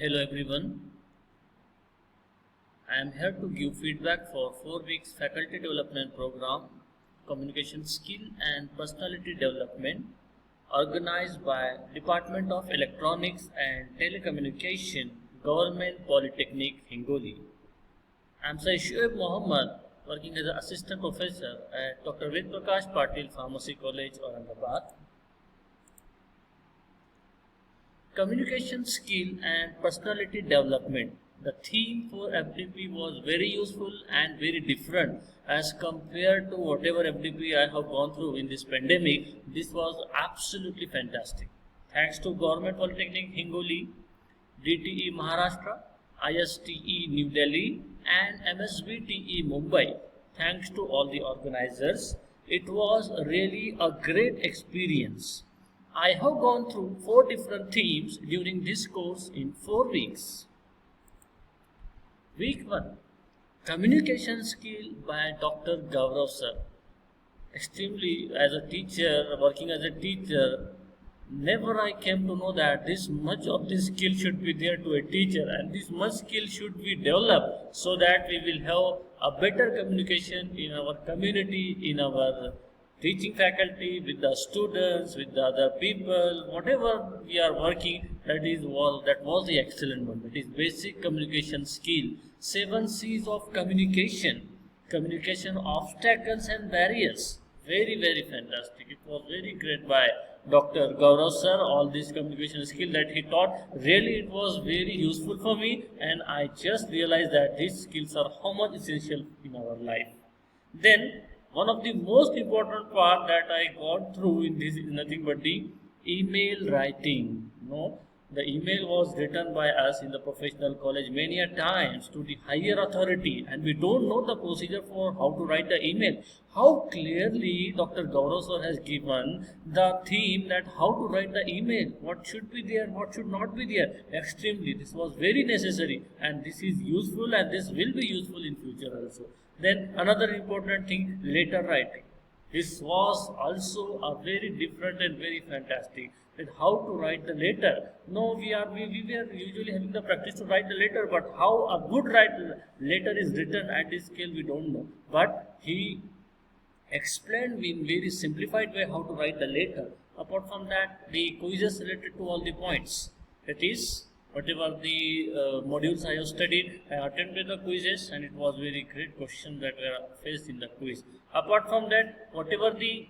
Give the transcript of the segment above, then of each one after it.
Hello everyone, I am here to give feedback for 4 weeks faculty development program Communication Skill and Personality Development organized by Department of Electronics and Telecommunication Government Polytechnic Hingoli. I am Syed Shoaib Mohammed working as an assistant professor at Dr. Ved Prakash Patil Pharmacy College Aurangabad. Communication skill and personality development. The theme for FDP was very useful and very different as compared to whatever FDP I have gone through in this pandemic. This was absolutely fantastic. Thanks to Government Polytechnic Hingoli, DTE Maharashtra, ISTE New Delhi and MSBTE Mumbai. Thanks to all the organizers. It was really a great experience. I have gone through 4 different themes during this course in 4 weeks. Week 1, Communication Skill by Dr. Gaurav sir. Extremely, as a teacher, working as a teacher, never I came to know that this much of this skill should be there to a teacher and this much skill should be developed so that we will have a better communication in our community, in our teaching faculty, with the students, with the other people, whatever we are working, that was the excellent one. That is basic communication skill. 7 C's of communication, communication obstacles and barriers. Very, very fantastic. It was very great by Dr. Gaurav sir. All this communication skill that he taught, really it was very useful for me, and I just realized that these skills are how much essential in our life. Then one of the most important part that I got through in this is nothing but the email writing. The email was written by us in the professional college many a times to the higher authority, and we don't know the procedure for how to write the email. How clearly Dr. Gaurav sir has given the theme that how to write the email, what should be there, what should not be there. Extremely, this was very necessary, and this is useful, and this will be useful in future also. Then another important thing, letter writing. This was also a very different and very fantastic. That how to write the letter. No, we were usually having the practice to write the letter, but how a good letter is written at this scale we don't know. But he explained in very simplified way how to write the letter. Apart from that, the quizzes related to all the points. That is, whatever the modules I have studied, I attended the quizzes, and it was very great questions that were faced in the quiz. Apart from that, whatever the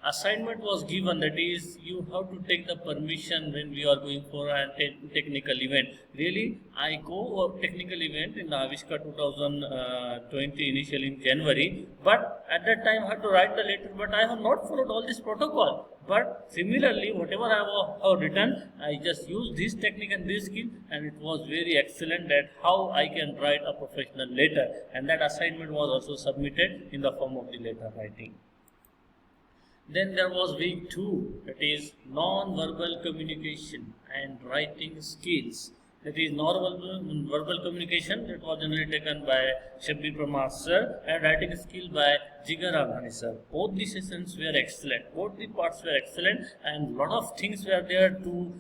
assignment was given, that is, you have to take the permission when we are going for a technical event. Really, I go a technical event in the Avishka 2020 initially in January, but at that time I had to write the letter, but I have not followed all this protocol. But similarly, whatever I have written, I just used this technique and this skill, and it was very excellent that how I can write a professional letter, and that assignment was also submitted in the form of the letter writing. Then there was week 2, that is non-verbal communication and writing skills. That is non-verbal communication, that was generally taken by Shabir Pramar sir, and writing skill by Jigar Aghani sir. Both the sessions were excellent, both the parts were excellent, and lot of things were there to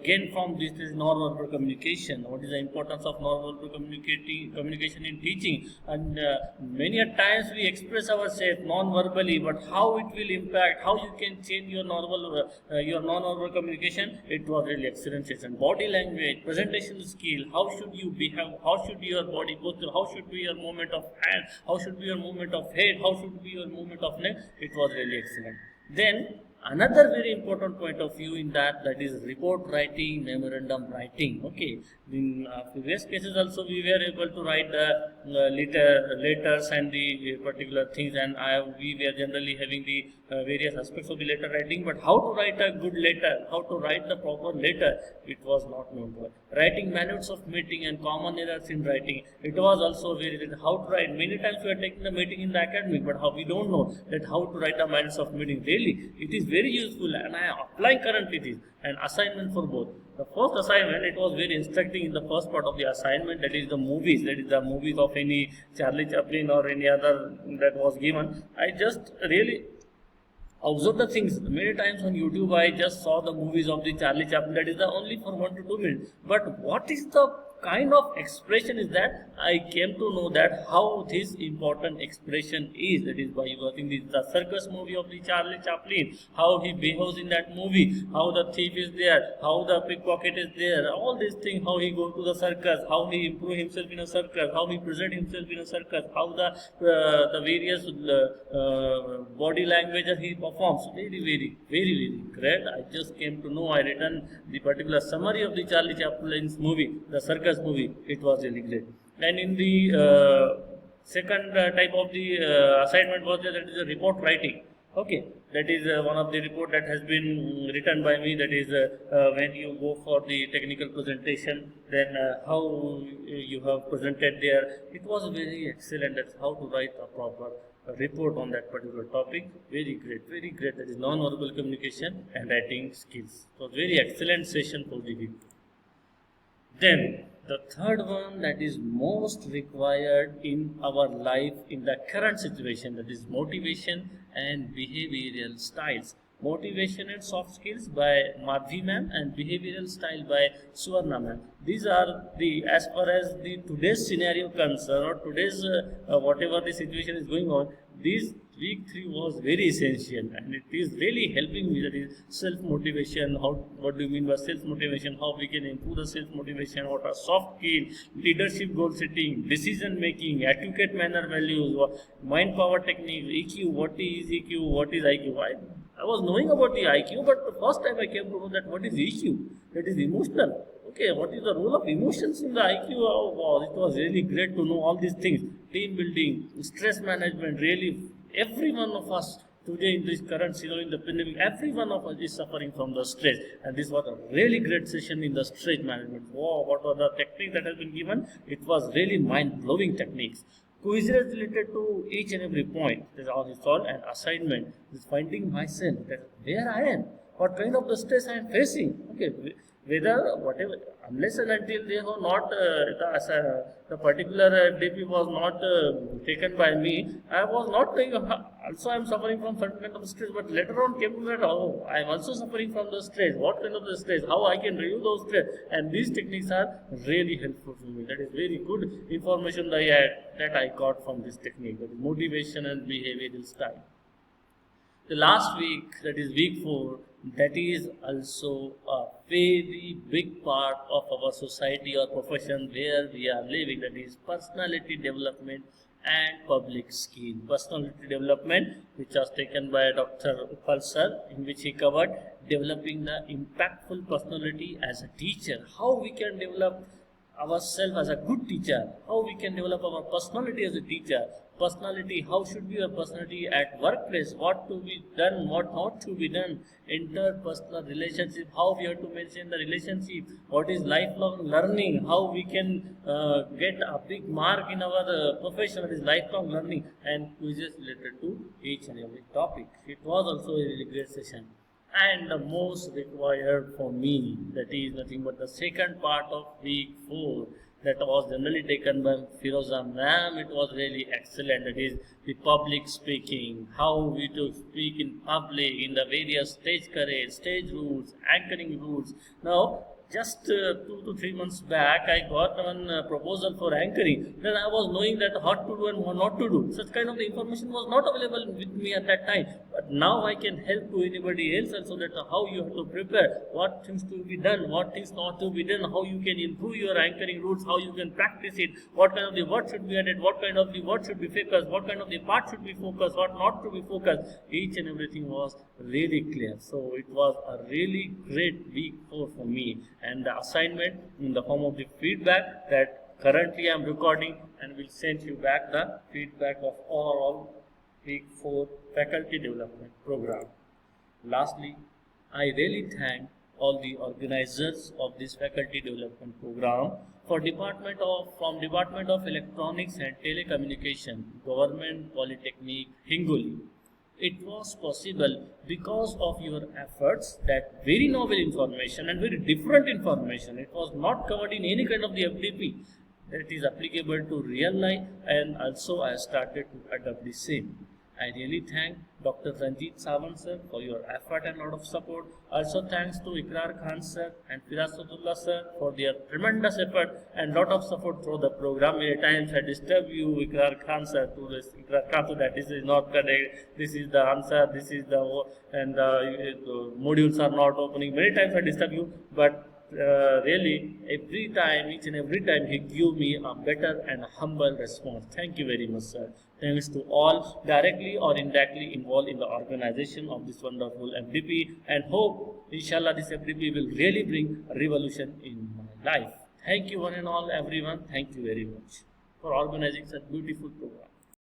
gain from this non-verbal communication. What is the importance of non-verbal communication in teaching? And many a times we express ourselves non-verbally, but how it will impact, how you can change your non-verbal communication. It was really excellent session. Body language, presentation skill, how should you behave, how should your body posture, how should be your movement of hand, how should be your movement of head, how should be your movement of neck. It was really excellent. Then another very important point of view in that is report writing, memorandum writing. Okay, in previous cases also we were able to write the letters and the particular things, and we were generally having the various aspects of the letter writing, but how to write a good letter, how to write the proper letter, it was not known to us. Writing minutes of meeting and common errors in writing, it was also very how to write. Many times we are taking the meeting in the academic, but how we don't know that how to write the minutes of meeting. Really, it is very useful, and I am applying currently this, and assignment for both. The first assignment, it was very instructing in the first part of the assignment, that is the movies, of any Charlie Chaplin or any other that was given. I just really observe the things. Many times on YouTube, I just saw the movies of the Charlie Chaplin. That is the only for 1 to 2 minutes. But what is the kind of expression is that? I came to know that how this important expression is. That is by watching the circus movie of the Charlie Chaplin. How he behaves in that movie. How the thief is there. How the pickpocket is there. All these things. How he goes to the circus. How he improve himself in a circus. How he present himself in a circus. How the various body language he performs. Very great. I just came to know. I written the particular summary of the Charlie Chaplin's movie, the circus movie. It was really great. And in the second type of the assignment was that is a report writing. Okay, that is one of the report that has been written by me. That is when you go for the technical presentation, then how you have presented there. It was very excellent. That's how to write a proper report on that particular topic. Very great. That is non-verbal communication and writing skills. It was very excellent session for the week. Then the third one that is most required in our life in the current situation, that is motivation and behavioral styles. Motivation and soft skills by Madhvi ma'am and behavioral style by Suvarna ma'am. These are the, as far as the today's scenario concerned or today's whatever the situation is going on, this week 3 was very essential and it is really helping me. That is self-motivation. What do you mean by self-motivation? How we can improve the self-motivation? What are soft skills? Leadership, goal setting, decision making, etiquette, manner, values, mind power techniques, EQ. What is EQ? What is IQ? I was knowing about the IQ, but the first time I came to know that what is EQ? That is emotional. Okay, what is the role of emotions in the IQ? Oh, wow, it was really great to know all these things. Team building, stress management, really every one of us today in this current scenario in the pandemic, every one of us is suffering from the stress. And this was a really great session in the stress management. Wow, what were the techniques that has been given? It was really mind-blowing techniques. Quizzes related to each and every point. That's how it's all. And assignment is finding myself, that where I am, what kind of the stress I am facing. Okay, whether whatever, unless and until they were not the particular DP was not taken by me, I was not doing. Also, I am suffering from certain kind of stress. But later on came to that, oh, I am also suffering from the stress. What kind of the stress? How I can relieve those stress? And these techniques are really helpful to me. That is very good information that I got from this technique. That is motivation and behavioral style. The last week, that is week 4, that is also a very big part of our society or profession where we are living. That is personality development and public skill. Personality development, which was taken by Dr. Upal sir, in which he covered developing the impactful personality as a teacher. How we can develop ourselves as a good teacher. How we can develop our personality as a teacher. Personality, how should be your personality at workplace, what to be done, what not to be done, interpersonal relationship, how we have to maintain the relationship, what is lifelong learning, how we can get a big mark in our profession, that is lifelong learning, and quizzes related to each and every topic. It was also a really great session. And the most required for me, that is nothing but the second part of week 4, that was generally taken by Firoza ma'am. It was really excellent. That is the public speaking, how we to speak in public, in the various stage courage, stage rules, anchoring rules. Now, just 2 to 3 months back, I got one proposal for anchoring. Then I was knowing that what to do and what not to do. Such kind of information was not available with me at that time. But now I can help to anybody else also, that how you have to prepare, what things to be done, what things not to be done, how you can improve your anchoring rules, how you can practice it, what kind of the word should be added, what kind of the word should be focused, what kind of the part should be focused, what not to be focused. Each and everything was really clear. So it was a really great week 4 for me. And the assignment in the form of the feedback that currently I am recording, and will send you back the feedback of overall week 4 faculty development program. Lastly, I really thank all the organizers of this faculty development program from Department of Electronics and Telecommunication, Government Polytechnic, Hingoli. It was possible because of your efforts, that very novel information and very different information. It was not covered in any kind of the FDP that is applicable to real life, and also I started to adopt the same. I really thank Dr. Ranjit Sawant sir for your effort and lot of support. Also thanks to Ikrar Khan sir and Firasatullah sir for their tremendous effort and lot of support through the program. Many times I disturb you, Ikrar Khan sir, to this, Ikrar Khan, so that this is not correct, this is the answer, this is the, and the modules are not opening. Many times I disturb you, but really every time, each and every time he give me a better and humble response. Thank you very much, sir. Thanks to all directly or indirectly involved in the organization of this wonderful FDP, and hope inshallah this FDP will really bring a revolution in my life. Thank you one and all everyone. Thank you very much for organizing such beautiful program.